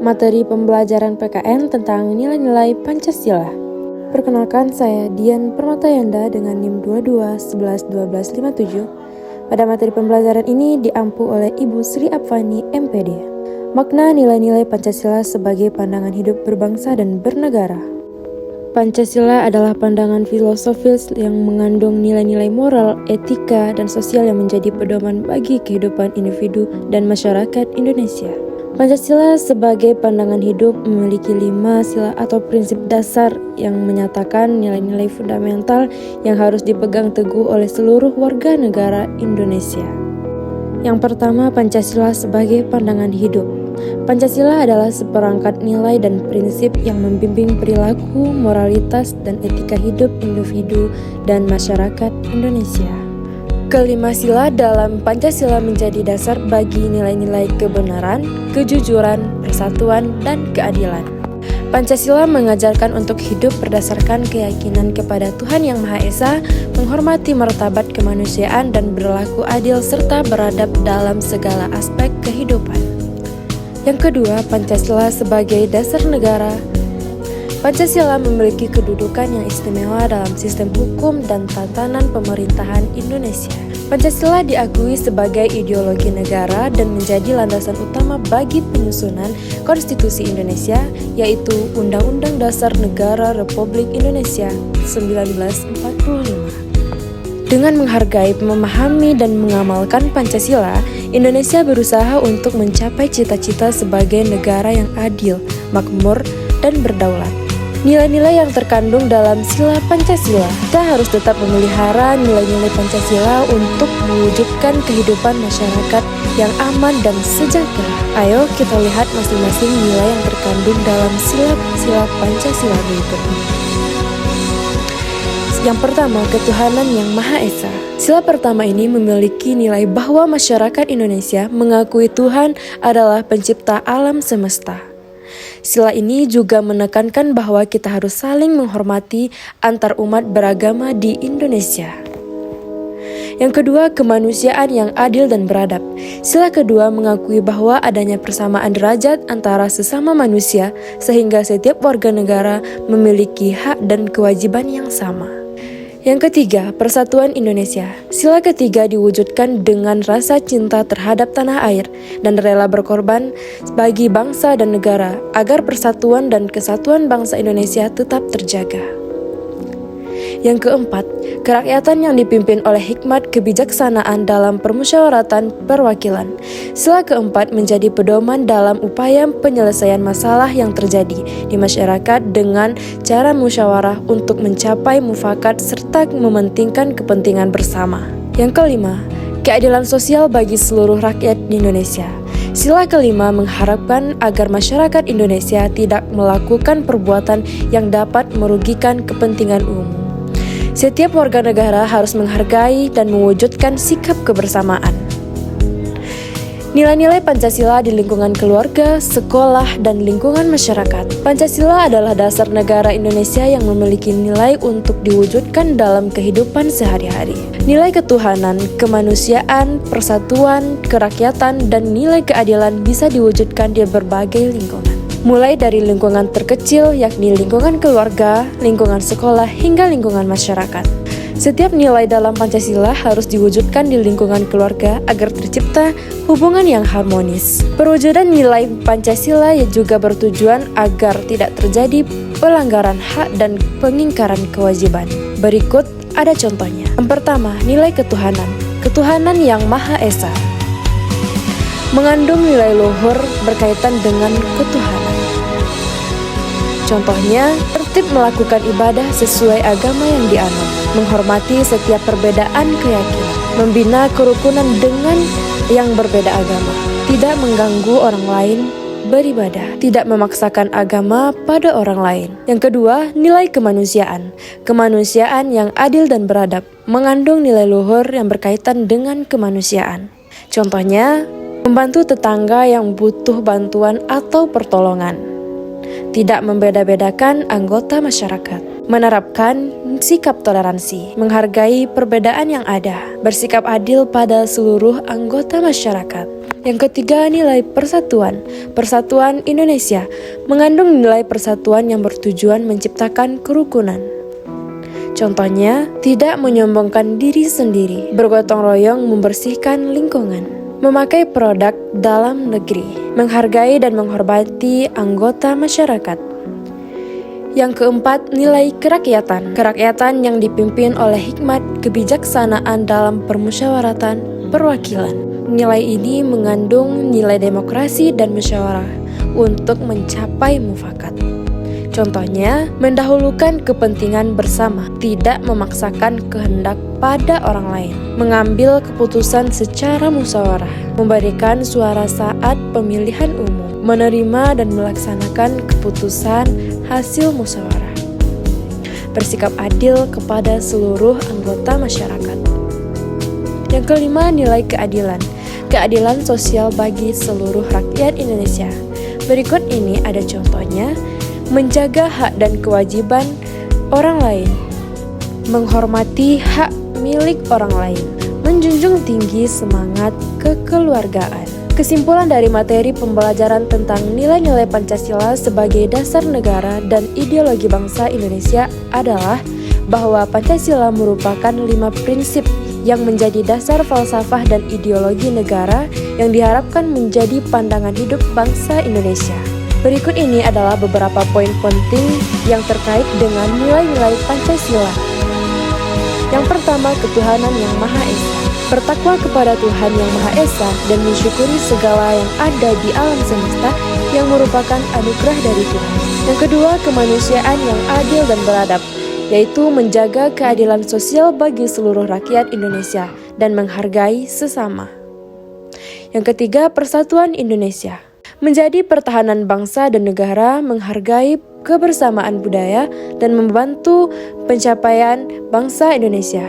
materi pembelajaran PKN tentang nilai-nilai Pancasila. Perkenalkan, saya Dian Permatayanda dengan NIM 22111257. Pada materi pembelajaran ini diampu oleh Ibu Sri Apfani, MPD. Makna nilai-nilai Pancasila sebagai pandangan hidup berbangsa dan bernegara. Pancasila adalah pandangan filosofis yang mengandung nilai-nilai moral, etika, dan sosial yang menjadi pedoman bagi kehidupan individu dan masyarakat Indonesia. Pancasila sebagai pandangan hidup memiliki 5 sila atau prinsip dasar yang menyatakan nilai-nilai fundamental yang harus dipegang teguh oleh seluruh warga negara Indonesia. Yang pertama, Pancasila sebagai pandangan hidup. Pancasila adalah seperangkat nilai dan prinsip yang membimbing perilaku, moralitas, dan etika hidup individu dan masyarakat Indonesia. Kelima sila dalam Pancasila menjadi dasar bagi nilai-nilai kebenaran, kejujuran, persatuan, dan keadilan. Pancasila mengajarkan untuk hidup berdasarkan keyakinan kepada Tuhan Yang Maha Esa, menghormati martabat kemanusiaan dan berlaku adil serta beradab dalam segala aspek kehidupan. Yang kedua, Pancasila sebagai dasar negara. Pancasila memiliki kedudukan yang istimewa dalam sistem hukum dan tatanan pemerintahan Indonesia. Pancasila diakui sebagai ideologi negara dan menjadi landasan utama bagi penyusunan Konstitusi Indonesia, yaitu Undang-Undang Dasar Negara Republik Indonesia 1945. Dengan menghargai, memahami, dan mengamalkan Pancasila, Indonesia berusaha untuk mencapai cita-cita sebagai negara yang adil, makmur, dan berdaulat. Nilai-nilai yang terkandung dalam sila Pancasila. Kita harus tetap memelihara nilai-nilai Pancasila untuk mewujudkan kehidupan masyarakat yang aman dan sejahtera. Ayo kita lihat masing-masing nilai yang terkandung dalam sila Pancasila berikut ini. Yang pertama, ketuhanan yang Maha Esa. Sila pertama ini memiliki nilai bahwa masyarakat Indonesia mengakui Tuhan adalah pencipta alam semesta. Sila ini juga menekankan bahwa kita harus saling menghormati antar umat beragama di Indonesia. Yang kedua, kemanusiaan yang adil dan beradab. Sila kedua mengakui bahwa adanya persamaan derajat antara sesama manusia sehingga setiap warga negara memiliki hak dan kewajiban yang sama. Yang ketiga, persatuan Indonesia. Sila ketiga diwujudkan dengan rasa cinta terhadap tanah air dan rela berkorban bagi bangsa dan negara agar persatuan dan kesatuan bangsa Indonesia tetap terjaga. Yang keempat, kerakyatan yang dipimpin oleh hikmat kebijaksanaan dalam permusyawaratan perwakilan. Sila keempat menjadi pedoman dalam upaya penyelesaian masalah yang terjadi di masyarakat dengan cara musyawarah untuk mencapai mufakat serta mementingkan kepentingan bersama. Yang kelima, keadilan sosial bagi seluruh rakyat di Indonesia. Sila kelima mengharapkan agar masyarakat Indonesia tidak melakukan perbuatan yang dapat merugikan kepentingan umum. Setiap warga negara harus menghargai dan mewujudkan sikap kebersamaan. Nilai-nilai Pancasila di lingkungan keluarga, sekolah, dan lingkungan masyarakat. Pancasila adalah dasar negara Indonesia yang memiliki nilai untuk diwujudkan dalam kehidupan sehari-hari. Nilai ketuhanan, kemanusiaan, persatuan, kerakyatan, dan nilai keadilan bisa diwujudkan di berbagai lingkungan. Mulai dari lingkungan terkecil yakni lingkungan keluarga, lingkungan sekolah, hingga lingkungan masyarakat. Setiap nilai dalam Pancasila harus diwujudkan di lingkungan keluarga agar tercipta hubungan yang harmonis. Perwujudan nilai Pancasila juga bertujuan agar tidak terjadi pelanggaran hak dan pengingkaran kewajiban. Berikut ada contohnya. Yang pertama, nilai ketuhanan. Ketuhanan yang Maha Esa mengandung nilai luhur berkaitan dengan ketuhanan. Contohnya, tertib melakukan ibadah sesuai agama yang dianut, menghormati setiap perbedaan keyakinan, membina kerukunan dengan yang berbeda agama, tidak mengganggu orang lain beribadah, tidak memaksakan agama pada orang lain. Yang kedua, nilai kemanusiaan. Kemanusiaan yang adil dan beradab, mengandung nilai luhur yang berkaitan dengan kemanusiaan. Contohnya, membantu tetangga yang butuh bantuan atau pertolongan. Tidak membeda-bedakan anggota masyarakat. Menerapkan sikap toleransi. Menghargai perbedaan yang ada. Bersikap adil pada seluruh anggota masyarakat. Yang ketiga, nilai persatuan. Persatuan Indonesia mengandung nilai persatuan yang bertujuan menciptakan kerukunan. Contohnya, tidak menyombongkan diri sendiri, bergotong royong membersihkan lingkungan, memakai produk dalam negeri, menghargai dan menghormati anggota masyarakat. Yang keempat, nilai kerakyatan. Kerakyatan yang dipimpin oleh hikmat kebijaksanaan dalam permusyawaratan perwakilan. Nilai ini mengandung nilai demokrasi dan musyawarah untuk mencapai mufakat. Contohnya, mendahulukan kepentingan bersama, tidak memaksakan kehendak pada orang lain, mengambil keputusan secara musyawarah, memberikan suara saat pemilihan umum, menerima dan melaksanakan keputusan hasil musyawarah, bersikap adil kepada seluruh anggota masyarakat. Yang kelima, nilai keadilan. Keadilan sosial bagi seluruh rakyat Indonesia. Berikut ini ada contohnya: menjaga hak dan kewajiban orang lain, menghormati hak milik orang lain, menjunjung tinggi semangat kekeluargaan. Kesimpulan dari materi pembelajaran tentang nilai-nilai Pancasila sebagai dasar negara dan ideologi bangsa Indonesia adalah bahwa Pancasila merupakan 5 prinsip yang menjadi dasar falsafah dan ideologi negara yang diharapkan menjadi pandangan hidup bangsa Indonesia. Berikut ini adalah beberapa poin penting yang terkait dengan nilai-nilai Pancasila. Yang pertama, ketuhanan yang Maha Esa. Bertakwa kepada Tuhan yang Maha Esa dan mensyukuri segala yang ada di alam semesta yang merupakan anugerah dari Tuhan. Yang kedua, kemanusiaan yang adil dan beradab, yaitu menjaga keadilan sosial bagi seluruh rakyat Indonesia dan menghargai sesama. Yang ketiga, persatuan Indonesia. Menjadi pertahanan bangsa dan negara, menghargai kebersamaan budaya, dan membantu pencapaian bangsa Indonesia.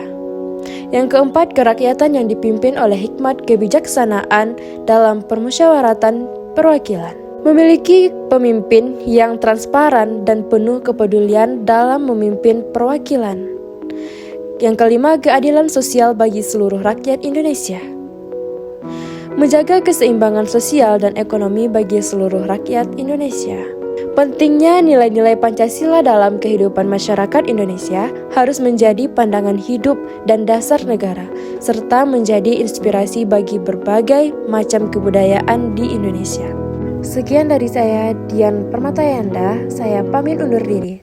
Yang keempat, kerakyatan yang dipimpin oleh hikmat kebijaksanaan dalam permusyawaratan perwakilan. Memiliki pemimpin yang transparan dan penuh kepedulian dalam memimpin perwakilan. Yang kelima, keadilan sosial bagi seluruh rakyat Indonesia. Menjaga keseimbangan sosial dan ekonomi bagi seluruh rakyat Indonesia. Pentingnya nilai-nilai Pancasila dalam kehidupan masyarakat Indonesia harus menjadi pandangan hidup dan dasar negara, serta menjadi inspirasi bagi berbagai macam kebudayaan di Indonesia. Sekian dari saya, Dian Permatayanda. Saya pamit undur diri.